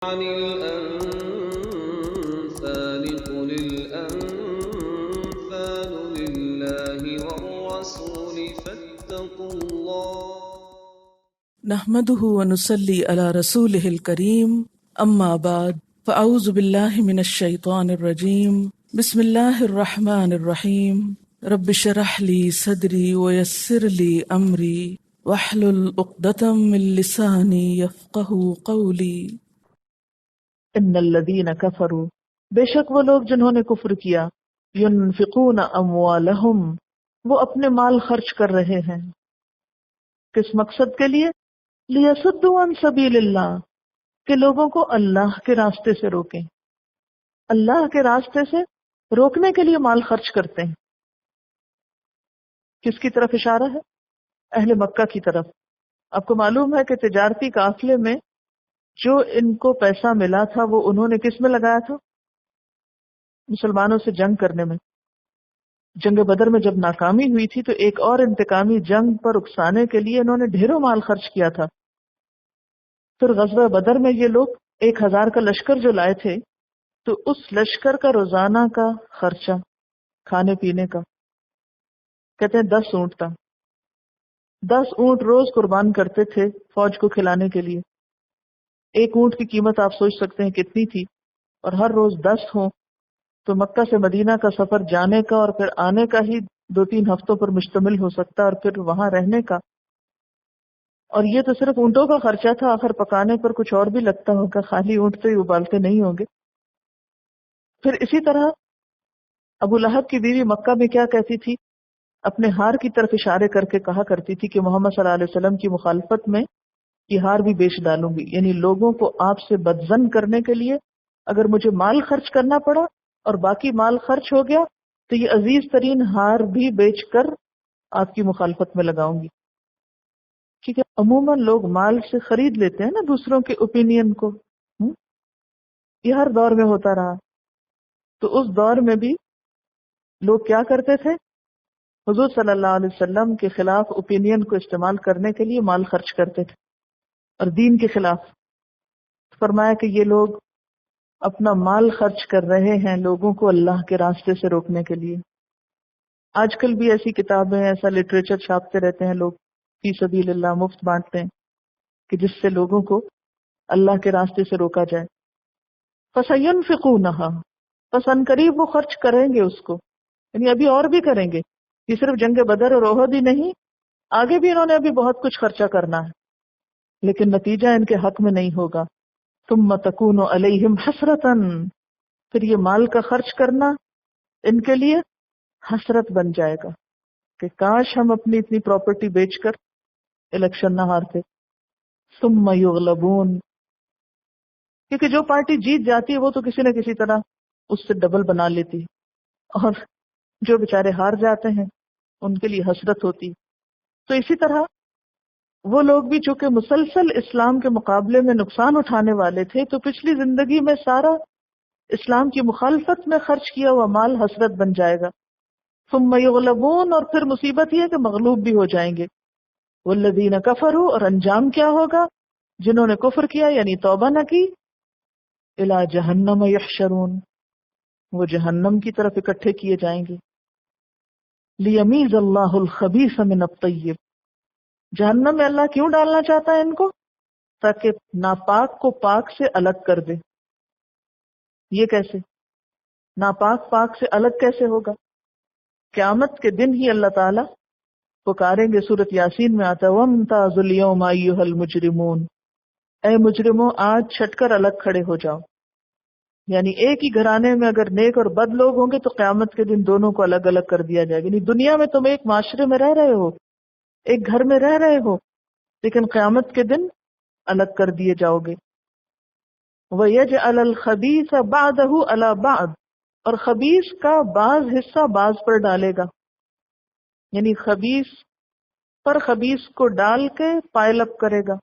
عن الأنفال قل الأنفال لله والرسول فاتقوا الله نحمده ونصلي على رسوله الكريم أما بعد فأعوذ بالله من الشيطان الرجيم بسم الله الرحمن الرحيم رب اشرح لي صدري ويسر لي أمري واحلل عقدة من لساني يفقهوا قولي ان الذین کفروا، بے شک وہ لوگ جنہوں نے کفر کیا، ینفقون اموالہم، وہ اپنے مال خرچ کر رہے ہیں، کس مقصد کے لیے؟ لیصدوا عن سبیل اللہ، کہ لوگوں کو اللہ کے راستے سے روکیں، اللہ کے راستے سے روکنے کے لیے مال خرچ کرتے ہیں۔ کس کی طرف اشارہ ہے؟ اہل مکہ کی طرف۔ آپ کو معلوم ہے کہ تجارتی قافلے میں جو ان کو پیسہ ملا تھا وہ انہوں نے کس میں لگایا تھا؟ مسلمانوں سے جنگ کرنے میں۔ جنگ بدر میں جب ناکامی ہوئی تھی تو ایک اور انتقامی جنگ پر اکسانے کے لیے انہوں نے ڈھیروں مال خرچ کیا تھا۔ پھر غزوہ بدر میں یہ لوگ 1000 کا لشکر جو لائے تھے تو اس لشکر کا روزانہ کا خرچہ کھانے پینے کا کہتے ہیں 10 اونٹ تھا۔ 10 اونٹ روز قربان کرتے تھے فوج کو کھلانے کے لیے۔ ایک اونٹ کی قیمت آپ سوچ سکتے ہیں کتنی تھی، اور ہر روز 10 ہوں تو مکہ سے مدینہ کا سفر جانے کا اور پھر آنے کا ہی 2-3 ہفتوں پر مشتمل ہو سکتا، اور پھر وہاں رہنے کا۔ اور یہ تو صرف اونٹوں کا خرچہ تھا، آخر پکانے پر کچھ اور بھی لگتا ہوگا، خالی اونٹ تو ہی ابالتے نہیں ہوں گے۔ پھر اسی طرح ابو لہب کی بیوی مکہ میں کیا کہتی تھی؟ اپنے ہار کی طرف اشارے کر کے کہا کرتی تھی کہ محمد صلی اللہ علیہ وسلم کی مخالفت میں یہ ہار بھی بیچ ڈالوں گی، یعنی لوگوں کو آپ سے بدظن کرنے کے لیے اگر مجھے مال خرچ کرنا پڑا اور باقی مال خرچ ہو گیا تو یہ عزیز ترین ہار بھی بیچ کر آپ کی مخالفت میں لگاؤں گی۔ کیونکہ عموماً لوگ مال سے خرید لیتے ہیں نا دوسروں کے اوپینین کو، یہ ہر دور میں ہوتا رہا۔ تو اس دور میں بھی لوگ کیا کرتے تھے؟ حضور صلی اللہ علیہ وسلم کے خلاف اوپینین کو استعمال کرنے کے لیے مال خرچ کرتے تھے، اور دین کے خلاف۔ فرمایا کہ یہ لوگ اپنا مال خرچ کر رہے ہیں لوگوں کو اللہ کے راستے سے روکنے کے لیے۔ آج کل بھی ایسی کتابیں، ایسا لٹریچر چھاپتے رہتے ہیں لوگ، فی سبیل اللہ مفت بانٹتے ہیں کہ جس سے لوگوں کو اللہ کے راستے سے روکا جائے۔ فَسَيُنْفِقُونَهَا، پس ان قریب وہ خرچ کریں گے اس کو، یعنی ابھی اور بھی کریں گے۔ یہ صرف جنگ بدر اور احد ہی نہیں، آگے بھی انہوں نے ابھی بہت کچھ خرچہ کرنا ہے، لیکن نتیجہ ان کے حق میں نہیں ہوگا۔ ثم تکون علیہم حسرتاً، پھر یہ مال کا خرچ کرنا ان کے لیے حسرت بن جائے گا کہ کاش ہم اپنی اتنی پراپرٹی بیچ کر الیکشن نہ ہارتے۔ ثم یغلبون، کیونکہ جو پارٹی جیت جاتی ہے وہ تو کسی نہ کسی طرح اس سے ڈبل بنا لیتی ہے، اور جو بیچارے ہار جاتے ہیں ان کے لیے حسرت ہوتی۔ تو اسی طرح وہ لوگ بھی چونکہ مسلسل اسلام کے مقابلے میں نقصان اٹھانے والے تھے تو پچھلی زندگی میں سارا اسلام کی مخالفت میں خرچ کیا ہوا مال حسرت بن جائے گا۔ ثم یغلبون، اور پھر مصیبت یہ ہے کہ مغلوب بھی ہو جائیں گے۔ والذین کفروا، اور انجام کیا ہوگا؟ جنہوں نے کفر کیا یعنی توبہ نہ کی، الی جہنم یحشرون، وہ جہنم کی طرف اکٹھے کیے جائیں گے۔ لیمیز اللہ الخبیث من الطیب، جہنم میں اللہ کیوں ڈالنا چاہتا ہے ان کو؟ تاکہ ناپاک کو پاک سے الگ کر دے۔ یہ کیسے؟ ناپاک پاک سے الگ کیسے ہوگا؟ قیامت کے دن ہی اللہ تعالیٰ پکاریں گے، سورۃ یاسین میں آتا ہے وَامْتَازُوا الْيَوْمَ أَيُّهَا الْمُجْرِمُونَ، اے مجرموں آج چھٹ کر الگ کھڑے ہو جاؤ۔ یعنی ایک ہی گھرانے میں اگر نیک اور بد لوگ ہوں گے تو قیامت کے دن دونوں کو الگ الگ کر دیا جائے گا۔ یعنی دنیا میں تم ایک معاشرے میں رہ رہے ہو، ایک گھر میں رہ رہے ہو، لیکن قیامت کے دن الگ کر دیے جاؤ گے۔ وَيَجْعَلَ الْخَبِيثَ بَعْدَهُ عَلَى بَعْضٍ، اور خبیث کا بعض حصہ بعض پر ڈالے گا، یعنی خبیث پر خبیث کو ڈال کے پائل اپ کرے گا۔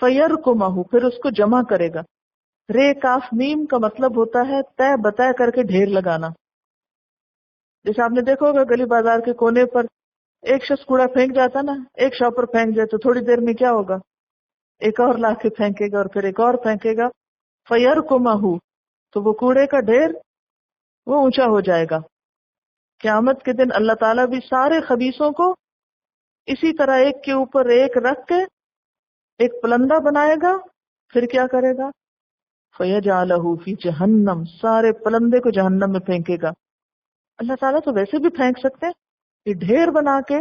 فَيَرْكُمَهُ، پھر اس کو جمع کرے گا۔ رے کاف میم کا مطلب ہوتا ہے طے بطے کر کے ڈھیر لگانا۔ جیسے آپ نے دیکھا ہوگا گلی بازار کے کونے پر ایک شخص کوڑا پھینک جاتا نا، ایک شاپر پھینک جائے تو تھوڑی دیر میں کیا ہوگا؟ ایک اور لا کے پھینکے گا اور پھر ایک اور پھینکے گا، فَيَرْكُمَهُ، تو وہ کوڑے کا ڈھیر وہ اونچا ہو جائے گا. قیامت کے دن اللہ تعالیٰ بھی سارے خبیثوں کو اسی طرح ایک کے اوپر ایک رکھ کے ایک پلندہ بنائے گا. پھر کیا کرے گا؟ فَيَجْعَلَهُ فِي جَهَنَّمَ، سارے پلندے کو جہنم میں پھینکے گا. اللہ تعالیٰ تو ویسے بھی پھینک سکتے ہیں، یہ ڈھیر بنا کے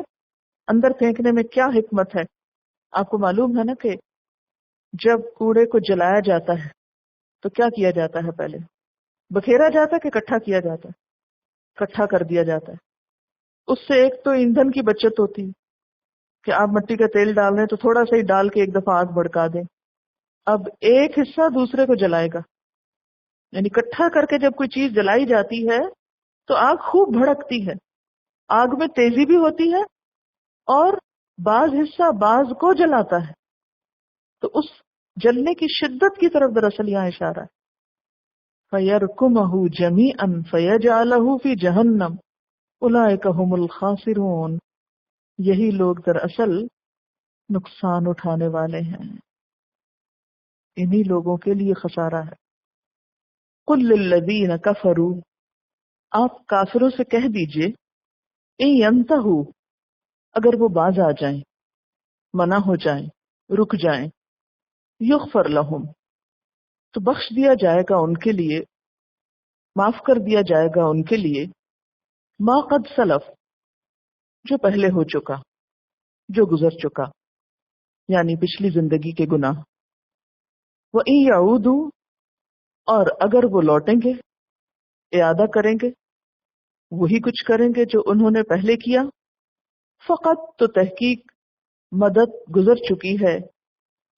اندر پھینکنے میں کیا حکمت ہے؟ آپ کو معلوم ہے نا کہ جب کوڑے کو جلایا جاتا ہے تو کیا کیا جاتا ہے؟ پہلے بکھیرا جاتا ہے کہ اکٹھا کیا جاتا ہے؟ اکٹھا کر دیا جاتا ہے. اس سے ایک تو ایندھن کی بچت ہوتی ہے کہ آپ مٹی کا تیل ڈال رہے ہیں تو تھوڑا سا ہی ڈال کے ایک دفعہ آگ بھڑکا دیں. اب ایک حصہ دوسرے کو جلائے گا، یعنی اکٹھا کر کے جب کوئی چیز جلائی جاتی ہے تو آگ خوب بھڑکتی ہے، آگ میں تیزی بھی ہوتی ہے اور بعض حصہ بعض کو جلاتا ہے. تو اس جلنے کی شدت کی طرف دراصل یہاں اشارہ ہے. فَيَرْكُمَهُ جَمِيعًا فَيَجْعَلَهُ فِي جَهَنَّمَ أُولَئِكَ هُمُ الْخَاسِرُونَ، یہی لوگ دراصل نقصان اٹھانے والے ہیں، انہی لوگوں کے لیے خسارہ ہے. قُل لِّلَّذِينَ كَفَرُوا، آپ کافروں سے کہہ دیجئے، اِن يَنْتَهُوا، اگر وہ باز آ جائیں، منع ہو جائیں، رک جائیں، یغفر لہم، تو بخش دیا جائے گا ان کے لیے، معاف کر دیا جائے گا ان کے لیے، ما قد سلف، جو پہلے ہو چکا، جو گزر چکا، یعنی پچھلی زندگی کے گناہ. وَإِن يَعُودُوا، اور اگر وہ لوٹیں گے، اعادہ کریں گے، وہی کچھ کریں گے جو انہوں نے پہلے کیا، فقط، تو تحقیق مدد گزر چکی ہے،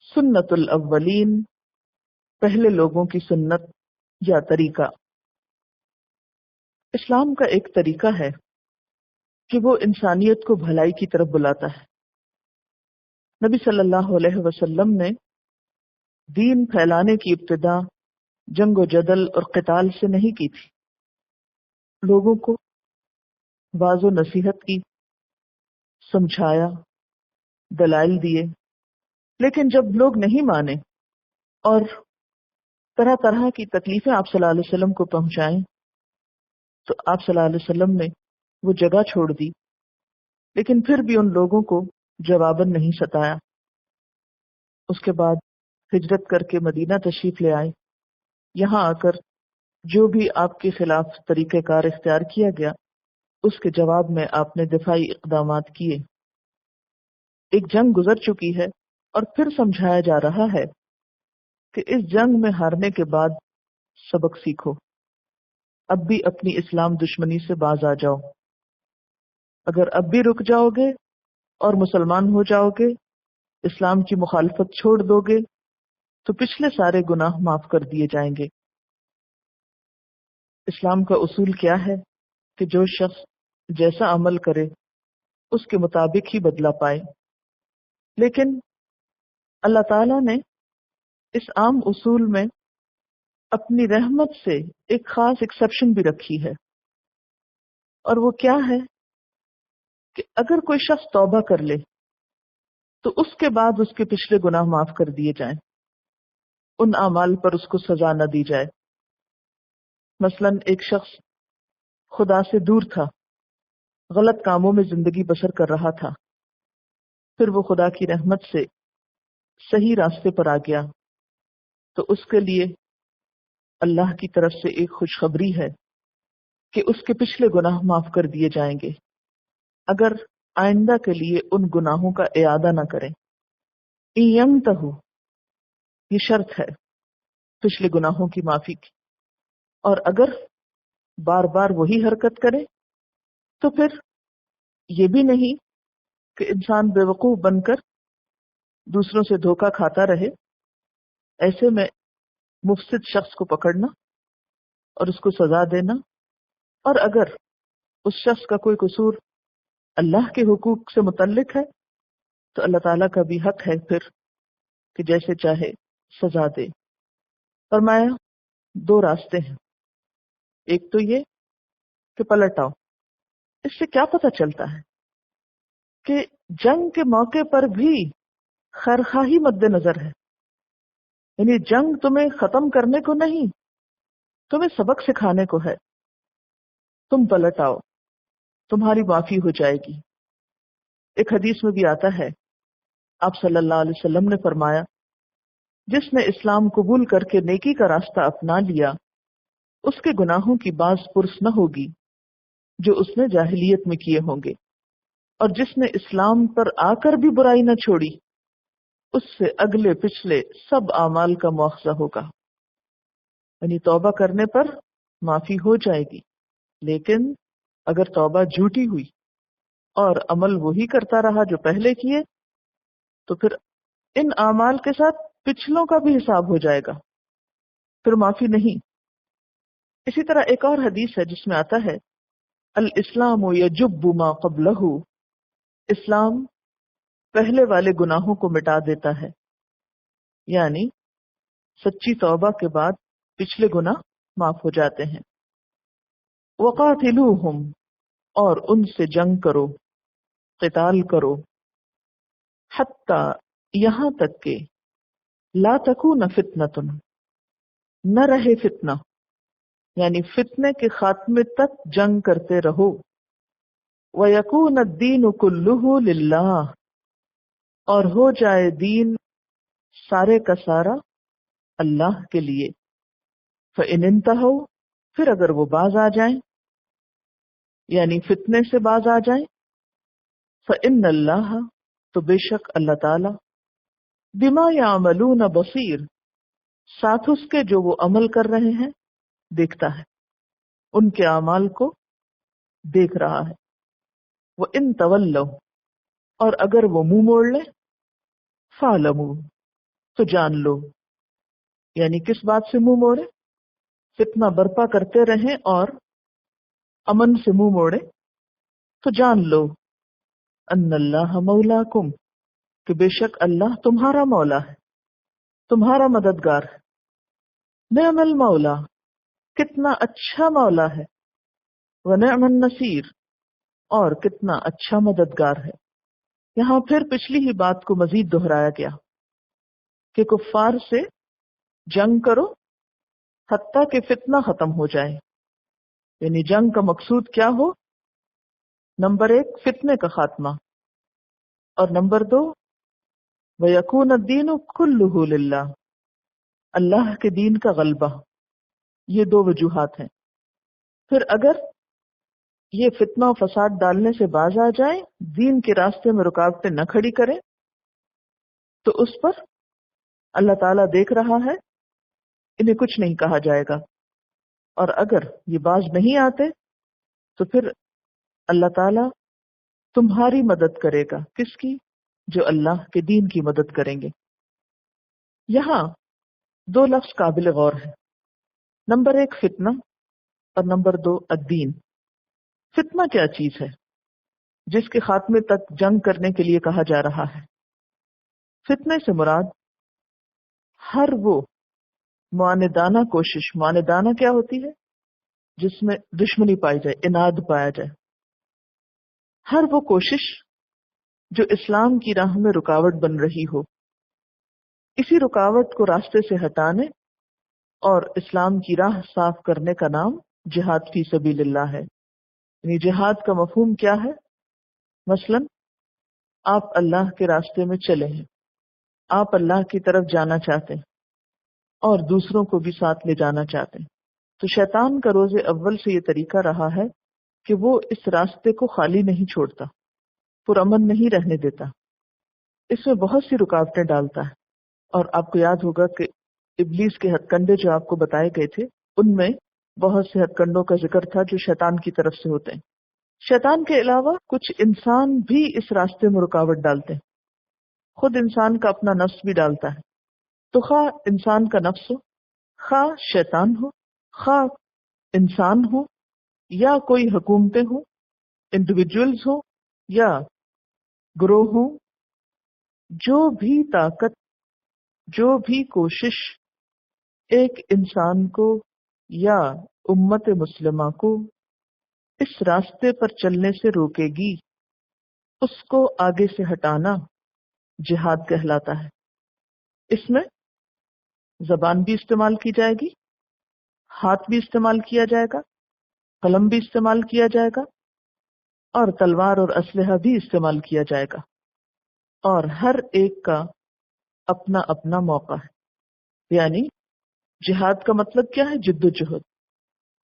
سنت الاولین، پہلے لوگوں کی سنت یا طریقہ. اسلام کا ایک طریقہ ہے کہ وہ انسانیت کو بھلائی کی طرف بلاتا ہے. نبی صلی اللہ علیہ وسلم نے دین پھیلانے کی ابتدا جنگ و جدل اور قتال سے نہیں کی تھی. لوگوں کو واض و نصیحت کی، سمجھایا، دلائل دیے. لیکن جب لوگ نہیں مانے اور طرح طرح کی تکلیفیں آپ صلی اللہ علیہ وسلم کو پہنچائیں تو آپ صلی اللہ علیہ وسلم نے وہ جگہ چھوڑ دی. لیکن پھر بھی ان لوگوں کو جواباً نہیں ستایا. اس کے بعد ہجرت کر کے مدینہ تشریف لے آئے. یہاں آ کر جو بھی آپ کے خلاف طریقہ کار اختیار کیا گیا اس کے جواب میں آپ نے دفاعی اقدامات کیے. ایک جنگ گزر چکی ہے اور پھر سمجھایا جا رہا ہے کہ اس جنگ میں ہارنے کے بعد سبق سیکھو، اب بھی اپنی اسلام دشمنی سے باز آ جاؤ. اگر اب بھی رک جاؤ گے اور مسلمان ہو جاؤ گے، اسلام کی مخالفت چھوڑ دو گے تو پچھلے سارے گناہ معاف کر دیے جائیں گے. اسلام کا اصول کیا ہے کہ جو شخص جیسا عمل کرے اس کے مطابق ہی بدلہ پائے. لیکن اللہ تعالیٰ نے اس عام اصول میں اپنی رحمت سے ایک خاص ایکسیپشن بھی رکھی ہے، اور وہ کیا ہے کہ اگر کوئی شخص توبہ کر لے تو اس کے بعد اس کے پچھلے گناہ معاف کر دیے جائیں، ان اعمال پر اس کو سزا نہ دی جائے. مثلا ایک شخص خدا سے دور تھا، غلط کاموں میں زندگی بسر کر رہا تھا، پھر وہ خدا کی رحمت سے صحیح راستے پر آ گیا تو اس کے لیے اللہ کی طرف سے ایک خوشخبری ہے کہ اس کے پچھلے گناہ معاف کر دیے جائیں گے اگر آئندہ کے لیے ان گناہوں کا اعادہ نہ کریں. اِن یہ شرط ہے پچھلے گناہوں کی معافی کی، اور اگر بار بار وہی حرکت کرے تو پھر یہ بھی نہیں کہ انسان بے وقوف بن کر دوسروں سے دھوکہ کھاتا رہے. ایسے میں مفسد شخص کو پکڑنا اور اس کو سزا دینا، اور اگر اس شخص کا کوئی قصور اللہ کے حقوق سے متعلق ہے تو اللہ تعالیٰ کا بھی حق ہے پھر کہ جیسے چاہے سزا دے. فرمایا دو راستے ہیں، ایک تو یہ کہ پلٹ آؤ. اس سے کیا پتہ چلتا ہے کہ جنگ کے موقع پر بھی خیرخواہی مد نظر ہے. یعنی جنگ تمہیں ختم کرنے کو نہیں، تمہیں سبق سکھانے کو ہے. تم پلٹ آؤ، تمہاری معافی ہو جائے گی. ایک حدیث میں بھی آتا ہے، آپ صلی اللہ علیہ وسلم نے فرمایا، جس نے اسلام قبول کر کے نیکی کا راستہ اپنا لیا، اس کے گناہوں کی باز پرس نہ ہوگی جو اس نے جاہلیت میں کیے ہوں گے، اور جس نے اسلام پر آ کر بھی برائی نہ چھوڑی، اس سے اگلے پچھلے سب اعمال کا مواخذہ ہوگا. یعنی توبہ کرنے پر معافی ہو جائے گی، لیکن اگر توبہ جھوٹی ہوئی اور عمل وہی کرتا رہا جو پہلے کیے، تو پھر ان اعمال کے ساتھ پچھلوں کا بھی حساب ہو جائے گا، پھر معافی نہیں. اسی طرح ایک اور حدیث ہے جس میں آتا ہے، الاسلام یجب ما قبلہ، اسلام پہلے والے گناہوں کو مٹا دیتا ہے. یعنی سچی توبہ کے بعد پچھلے گناہ معاف ہو جاتے ہیں. وقاتلوہم، اور ان سے جنگ کرو، قتال کرو، حتی، یہاں تک کہ لا تکون فتنۃ، نہ رہے فتنہ، یعنی فتنے کے خاتمے تک جنگ کرتے رہو. وَيَكُونَ الدِّينُ كُلُّهُ لِلَّهِ، اور ہو جائے دین سارے کا سارا اللہ کے لیے. فَإِنِ انْتَهَوْا، پھر اگر وہ باز آ جائیں، یعنی فتنے سے باز آ جائیں، فَإِنَّ اللَّهَ، تو بے شک اللہ تعالی، بِمَا يَعْمَلُونَ بَصِيرٌ، ساتھ اس کے جو وہ عمل کر رہے ہیں دیکھتا ہے، ان کے اعمال کو دیکھ رہا ہے. وَإِن تَوَلَّوْا، اور اگر وہ منہ موڑ لے، فَاعْلَمُوا، تو جان لو. یعنی کس بات سے منہ موڑے؟ فتنہ برپا کرتے رہیں اور امن سے منہ موڑے، تو جان لو، ان اللہ مولاکم، کہ بے شک اللہ تمہارا مولا ہے، تمہارا مددگار ہے. نعم المولا، کتنا اچھا مولا ہے. ونعم النصیر، اور کتنا اچھا مددگار ہے. یہاں پھر پچھلی ہی بات کو مزید دہرایا گیا کہ کفار سے جنگ کرو حتیٰ کہ فتنہ ختم ہو جائے. یعنی جنگ کا مقصود کیا ہو؟ نمبر 1 فتنے کا خاتمہ، اور نمبر 2 وَيَكُونَ الدِّينُ كُلُّهُ لِلَّهِ، اللہ کے دین کا غلبہ. یہ 2 وجوہات ہیں. پھر اگر یہ فتنہ و فساد ڈالنے سے باز آ جائیں، دین کے راستے میں رکاوٹیں نہ کھڑی کریں، تو اس پر اللہ تعالیٰ دیکھ رہا ہے، انہیں کچھ نہیں کہا جائے گا. اور اگر یہ باز نہیں آتے تو پھر اللہ تعالیٰ تمہاری مدد کرے گا. کس کی؟ جو اللہ کے دین کی مدد کریں گے. یہاں 2 لفظ قابل غور ہیں. نمبر 1 فتنہ، اور نمبر 2 الدین. فتنہ کیا چیز ہے جس کے خاتمے تک جنگ کرنے کے لیے کہا جا رہا ہے؟ فتنے سے مراد ہر وہ معاندانہ کوشش، معاندانہ کیا ہوتی ہے؟ جس میں دشمنی پائی جائے، اناد پایا جائے. ہر وہ کوشش جو اسلام کی راہ میں رکاوٹ بن رہی ہو، اسی رکاوٹ کو راستے سے ہٹانے اور اسلام کی راہ صاف کرنے کا نام جہاد فی سبیل اللہ ہے. یعنی جہاد کا مفہوم کیا ہے؟ مثلا آپ اللہ کے راستے میں چلے ہیں، آپ اللہ کی طرف جانا چاہتے ہیں اور دوسروں کو بھی ساتھ لے جانا چاہتے ہیں، تو شیطان کا روز اول سے یہ طریقہ رہا ہے کہ وہ اس راستے کو خالی نہیں چھوڑتا، پرامن نہیں رہنے دیتا. اس میں بہت سی رکاوٹیں ڈالتا ہے. اور آپ کو یاد ہوگا کہ ابلیس کے ہتھ کنڈے جو آپ کو بتائے گئے تھے، ان میں بہت سے ہتھ کنڈوں کا ذکر تھا جو شیطان کی طرف سے ہوتے ہیں. شیطان کے علاوہ کچھ انسان بھی اس راستے میں رکاوٹ ڈالتے ہیں. خود انسان کا اپنا نفس بھی ڈالتا ہے. تو خواہ انسان کا نفس ہو، خواہ شیطان ہو، خواہ انسان ہو، یا کوئی حکومتیں ہوں، انڈیویجولز ہوں یا گروہ ہوں، جو بھی طاقت، جو بھی کوشش ایک انسان کو یا امت مسلمہ کو اس راستے پر چلنے سے روکے گی، اس کو آگے سے ہٹانا جہاد کہلاتا ہے. اس میں زبان بھی استعمال کی جائے گی، ہاتھ بھی استعمال کیا جائے گا، قلم بھی استعمال کیا جائے گا، اور تلوار اور اسلحہ بھی استعمال کیا جائے گا، اور ہر ایک کا اپنا اپنا موقع ہے۔ یعنی جہاد کا مطلب کیا ہے؟ جد و جہد،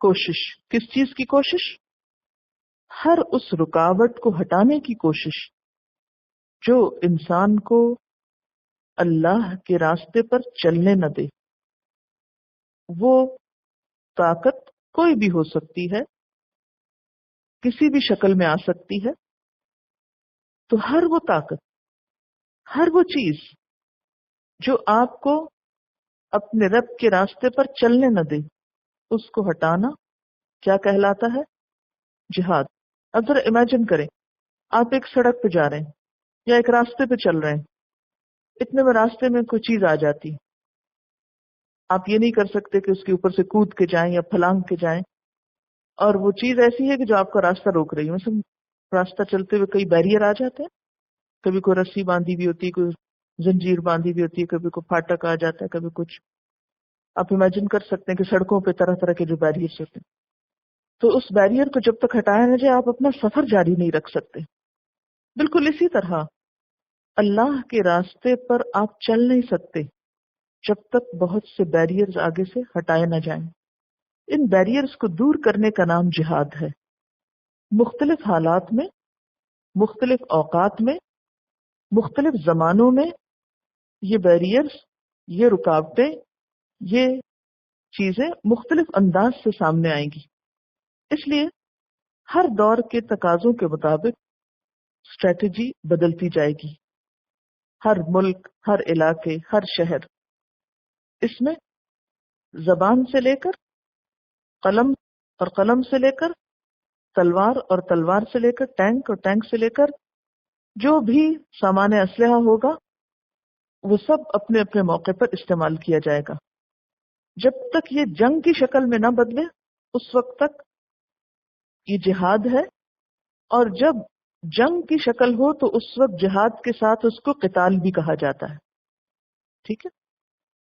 کوشش۔ کس چیز کی کوشش؟ ہر اس رکاوٹ کو ہٹانے کی کوشش جو انسان کو اللہ کے راستے پر چلنے نہ دے۔ وہ طاقت کوئی بھی ہو سکتی ہے، کسی بھی شکل میں آ سکتی ہے، تو ہر وہ طاقت، ہر وہ چیز جو آپ کو اپنے رب کے راستے پر چلنے نہ دے، اس کو ہٹانا کیا کہلاتا ہے؟ جہاد۔ اب ذرا امیجن کریں، آپ ایک سڑک پہ جا رہے ہیں یا ایک راستے پہ چل رہے ہیں، اتنے میں راستے میں کوئی چیز آ جاتی، آپ یہ نہیں کر سکتے کہ اس کے اوپر سے کود کے جائیں یا پھلانگ کے جائیں، اور وہ چیز ایسی ہے کہ جو آپ کا راستہ روک رہی ہے۔ مثلا راستہ چلتے ہوئے کئی بیریئر آ جاتے ہیں، کبھی کوئی رسی باندھی بھی ہوتی ہے، کوئی زنجیر باندھی بھی ہوتی ہے، کبھی کوئی پھاٹک آ جاتا ہے، کبھی کچھ۔ آپ امیجن کر سکتے ہیں کہ سڑکوں پہ طرح طرح کے جو بیریئرز ہوتے ہیں، تو اس بیریئر کو جب تک ہٹایا نہ جائے آپ اپنا سفر جاری نہیں رکھ سکتے۔ بالکل اسی طرح اللہ کے راستے پر آپ چل نہیں سکتے جب تک بہت سے بیریئرز آگے سے ہٹائے نہ جائیں۔ ان بیریئرز کو دور کرنے کا نام جہاد ہے۔ مختلف حالات میں، مختلف اوقات میں، مختلف زمانوں میں یہ بیریئرز، یہ رکاوٹیں، یہ چیزیں مختلف انداز سے سامنے آئیں گی۔ اس لیے ہر دور کے تقاضوں کے مطابق اسٹریٹجی بدلتی جائے گی۔ ہر ملک، ہر علاقے، ہر شہر، اس میں زبان سے لے کر قلم، اور قلم سے لے کر تلوار، اور تلوار سے لے کر ٹینک، اور ٹینک سے لے کر جو بھی سامان اسلحہ ہوگا وہ سب اپنے اپنے موقع پر استعمال کیا جائے گا۔ جب تک یہ جنگ کی شکل میں نہ بدلے اس وقت تک یہ جہاد ہے، اور جب جنگ کی شکل ہو تو اس وقت جہاد کے ساتھ اس کو قتال بھی کہا جاتا ہے۔ ٹھیک ہے،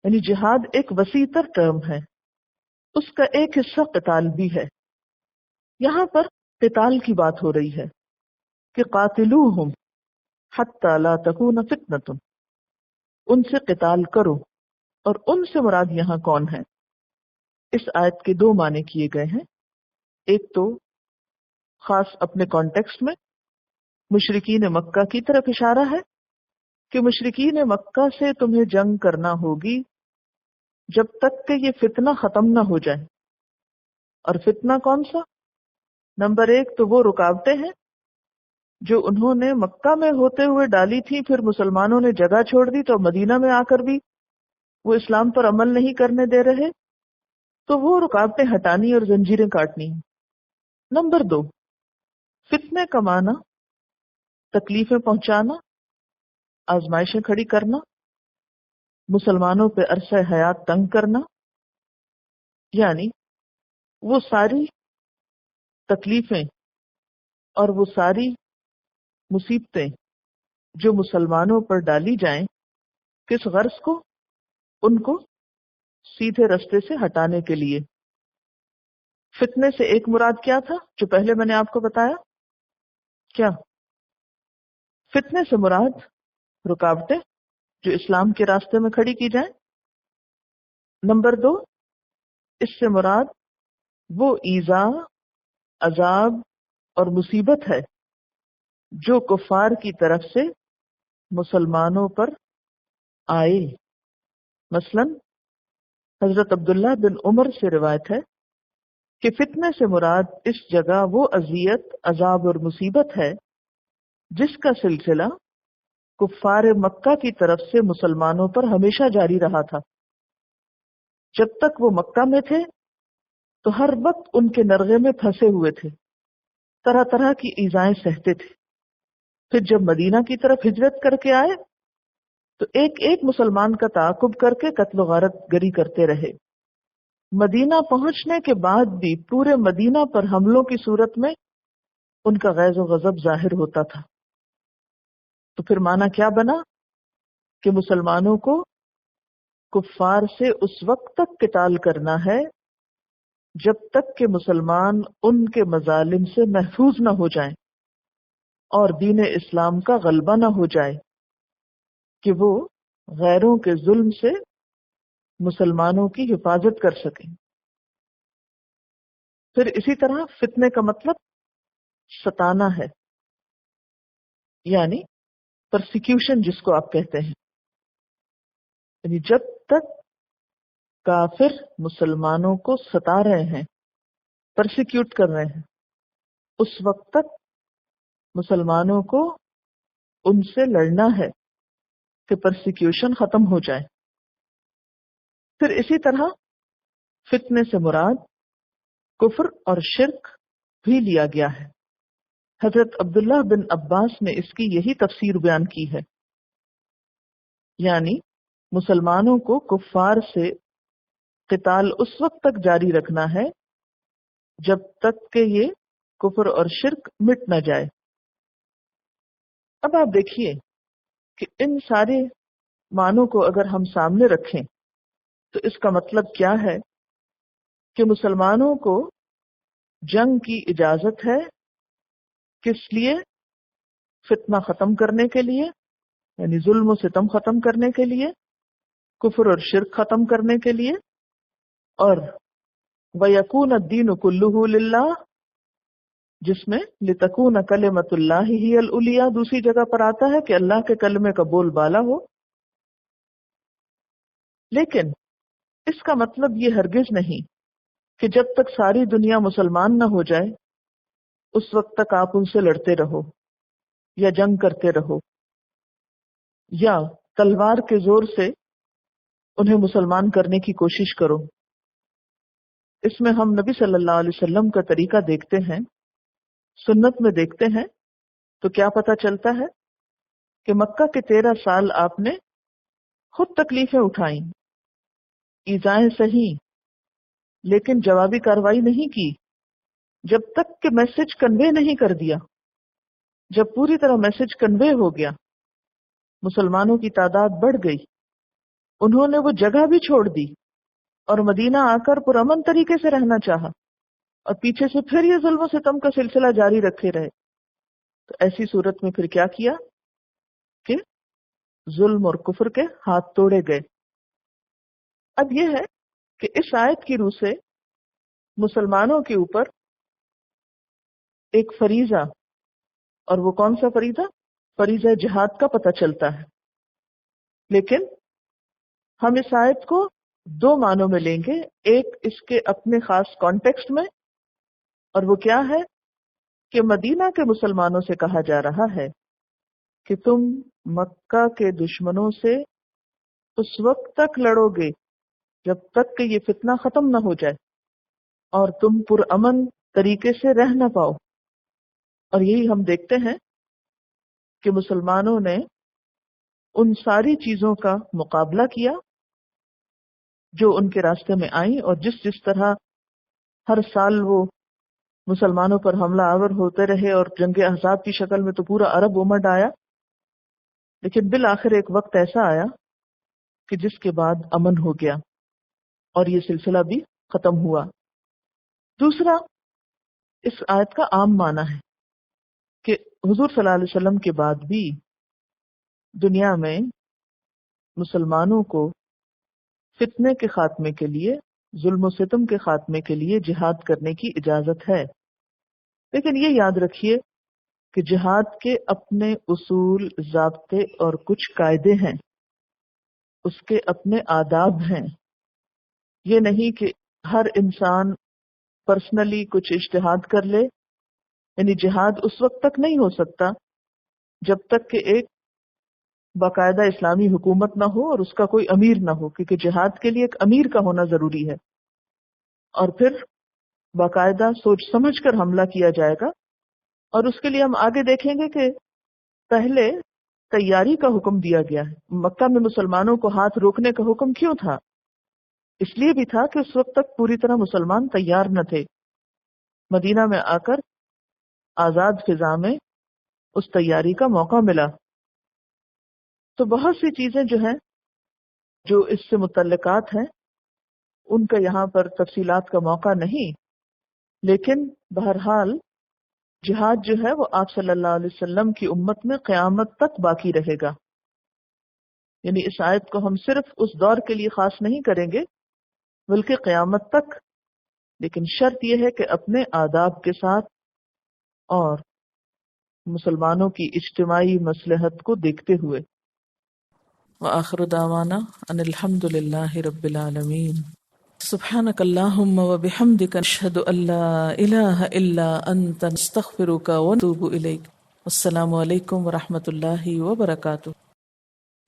یعنی جہاد ایک وسیع تر ٹرم ہے، اس کا ایک حصہ قتال بھی ہے۔ یہاں پر قتال کی بات ہو رہی ہے کہ قاتلوہم حتی لا تکون فتنۃ، ان سے قتال کرو، اور ان سے مراد یہاں کون ہے؟ اس آیت کے دو معنی کیے گئے ہیں۔ ایک تو خاص اپنے کانٹیکسٹ میں مشرکین مکہ کی طرف اشارہ ہے کہ مشرکین مکہ سے تمہیں جنگ کرنا ہوگی جب تک کہ یہ فتنہ ختم نہ ہو جائے۔ اور فتنہ کون سا؟ نمبر ایک تو وہ رکاوٹیں ہیں جو انہوں نے مکہ میں ہوتے ہوئے ڈالی تھی، پھر مسلمانوں نے جگہ چھوڑ دی تو مدینہ میں آ کر بھی وہ اسلام پر عمل نہیں کرنے دے رہے، تو وہ رکاوٹیں ہٹانی اور زنجیریں کاٹنی ہیں۔ نمبر دو، فتنے کا معنی تکلیفیں پہنچانا، آزمائشیں کھڑی کرنا، مسلمانوں پہ عرصہ حیات تنگ کرنا، یعنی وہ ساری تکلیفیں اور وہ ساری مصیبتیں جو مسلمانوں پر ڈالی جائیں، کس غرض کو؟ ان کو سیدھے رستے سے ہٹانے کے لیے۔ فتنے سے ایک مراد کیا تھا جو پہلے میں نے آپ کو بتایا؟ کیا؟ فتنے سے مراد رکاوٹیں جو اسلام کے راستے میں کھڑی کی جائیں۔ نمبر دو، اس سے مراد وہ ایذا، عذاب اور مصیبت ہے جو کفار کی طرف سے مسلمانوں پر آئے۔ مثلا حضرت عبداللہ بن عمر سے روایت ہے کہ فتنے سے مراد اس جگہ وہ اذیت، عذاب اور مصیبت ہے جس کا سلسلہ کفار مکہ کی طرف سے مسلمانوں پر ہمیشہ جاری رہا تھا۔ جب تک وہ مکہ میں تھے تو ہر وقت ان کے نرغے میں پھنسے ہوئے تھے، طرح طرح کی ایذائیں سہتے تھے۔ پھر جب مدینہ کی طرف ہجرت کر کے آئے تو ایک ایک مسلمان کا تعاقب کر کے قتل و غارت گری کرتے رہے۔ مدینہ پہنچنے کے بعد بھی پورے مدینہ پر حملوں کی صورت میں ان کا غیظ و غضب ظاہر ہوتا تھا۔ تو پھر معنی کیا بنا کہ مسلمانوں کو کفار سے اس وقت تک قتال کرنا ہے جب تک کہ مسلمان ان کے مظالم سے محفوظ نہ ہو جائیں اور دین اسلام کا غلبہ نہ ہو جائے کہ وہ غیروں کے ظلم سے مسلمانوں کی حفاظت کر سکیں۔ پھر اسی طرح فتنے کا مطلب ستانا ہے، یعنی پرسیکیوشن جس کو آپ کہتے ہیں، یعنی جب تک کافر مسلمانوں کو ستا رہے ہیں، پرسیکیوٹ کر رہے ہیں، اس وقت تک مسلمانوں کو ان سے لڑنا ہے کہ پرسیکیوشن ختم ہو جائے۔ پھر اسی طرح فتنے سے مراد کفر اور شرک بھی لیا گیا ہے۔ حضرت عبداللہ بن عباس نے اس کی یہی تفسیر بیان کی ہے، یعنی مسلمانوں کو کفار سے قتال اس وقت تک جاری رکھنا ہے جب تک کہ یہ کفر اور شرک مٹ نہ جائے۔ اب آپ دیکھیے کہ ان سارے معنوں کو اگر ہم سامنے رکھیں تو اس کا مطلب کیا ہے کہ مسلمانوں کو جنگ کی اجازت ہے، کس لیے؟ فتنہ ختم کرنے کے لیے، یعنی ظلم و ستم ختم کرنے کے لیے، کفر اور شرک ختم کرنے کے لیے، اور وَيَكُونَ الدِّينُ كُلُّهُ لِلَّهِ، جس میں لِتَكُونَ كَلِمَةُ اللَّهِ هِيَ الْعُلْيَا دوسری جگہ پر آتا ہے کہ اللہ کے کلمے کا بول بالا ہو۔ لیکن اس کا مطلب یہ ہرگز نہیں کہ جب تک ساری دنیا مسلمان نہ ہو جائے اس وقت تک آپ ان سے لڑتے رہو یا جنگ کرتے رہو یا تلوار کے زور سے انہیں مسلمان کرنے کی کوشش کرو۔ اس میں ہم نبی صلی اللہ علیہ وسلم کا طریقہ دیکھتے ہیں، سنت میں دیکھتے ہیں تو کیا پتہ چلتا ہے کہ مکہ کے 13 سال آپ نے خود تکلیفیں اٹھائیں، ایذائیں سہی، لیکن جوابی کارروائی نہیں کی جب تک کہ میسج کنوے نہیں کر دیا۔ جب پوری طرح میسج کنوے ہو گیا، مسلمانوں کی تعداد بڑھ گئی، انہوں نے وہ جگہ بھی چھوڑ دی اور مدینہ آ کر پرامن طریقے سے رہنا چاہا، اور پیچھے سے پھر یہ ظلم و ستم کا سلسلہ جاری رکھے رہے، تو ایسی صورت میں پھر کیا کیا کہ ظلم اور کفر کے ہاتھ توڑے گئے۔ اب یہ ہے کہ اس آیت کی روح سے مسلمانوں کے اوپر ایک فریضہ، اور وہ کون سا فریضہ؟ فریضہ جہاد کا پتہ چلتا ہے۔ لیکن ہم اس آیت کو 2 معنوں میں لیں گے، ایک اس کے اپنے خاص کانٹیکسٹ میں، اور وہ کیا ہے کہ مدینہ کے مسلمانوں سے کہا جا رہا ہے کہ تم مکہ کے دشمنوں سے اس وقت تک لڑو گے جب تک کہ یہ فتنہ ختم نہ ہو جائے اور تم پرامن طریقے سے رہ نہ پاؤ۔ اور یہی ہم دیکھتے ہیں کہ مسلمانوں نے ان ساری چیزوں کا مقابلہ کیا جو ان کے راستے میں آئیں، اور جس طرح ہر سال وہ مسلمانوں پر حملہ آور ہوتے رہے، اور جنگ احزاب کی شکل میں تو پورا عرب امت آیا، لیکن بالآخر ایک وقت ایسا آیا کہ جس کے بعد امن ہو گیا اور یہ سلسلہ بھی ختم ہوا۔ دوسرا، اس آیت کا عام معنی ہے کہ حضور صلی اللہ علیہ وسلم کے بعد بھی دنیا میں مسلمانوں کو فتنے کے خاتمے کے لیے، ظلم و ستم کے خاتمے کے لیے جہاد کرنے کی اجازت ہے۔ لیکن یہ یاد رکھیے کہ جہاد کے اپنے اصول، ضابطے اور کچھ قاعدے ہیں، اس کے اپنے آداب ہیں۔ یہ نہیں کہ ہر انسان پرسنلی کچھ اجتہاد کر لے، یعنی جہاد اس وقت تک نہیں ہو سکتا جب تک کہ ایک باقاعدہ اسلامی حکومت نہ ہو اور اس کا کوئی امیر نہ ہو، کیونکہ جہاد کے لیے ایک امیر کا ہونا ضروری ہے، اور پھر باقاعدہ سوچ سمجھ کر حملہ کیا جائے گا۔ اور اس کے لیے ہم آگے دیکھیں گے کہ پہلے تیاری کا حکم دیا گیا ہے۔ مکہ میں مسلمانوں کو ہاتھ روکنے کا حکم کیوں تھا؟ اس لیے بھی تھا کہ اس وقت تک پوری طرح مسلمان تیار نہ تھے۔ مدینہ میں آ کر آزاد فضا میں اس تیاری کا موقع ملا۔ تو بہت سی چیزیں جو ہیں جو اس سے متعلقات ہیں ان کا یہاں پر تفصیلات کا موقع نہیں، لیکن بہرحال جہاد جو ہے وہ آپ صلی اللہ علیہ وسلم کی امت میں قیامت تک باقی رہے گا. یعنی اس آیت کو ہم صرف اس دور کے لیے خاص نہیں کریں گے بلکہ قیامت تک، لیکن شرط یہ ہے کہ اپنے آداب کے ساتھ اور مسلمانوں کی اجتماعی مصلحت کو دیکھتے ہوئے. وآخر دعوانا ان الحمد للہ رب العالمین. سبحانک اللہم وبحمدک نشہد ان لا الہ الا انت نستغفرک ونتوب الیک. السلام علیکم ورحمۃ اللہ وبرکاتہ.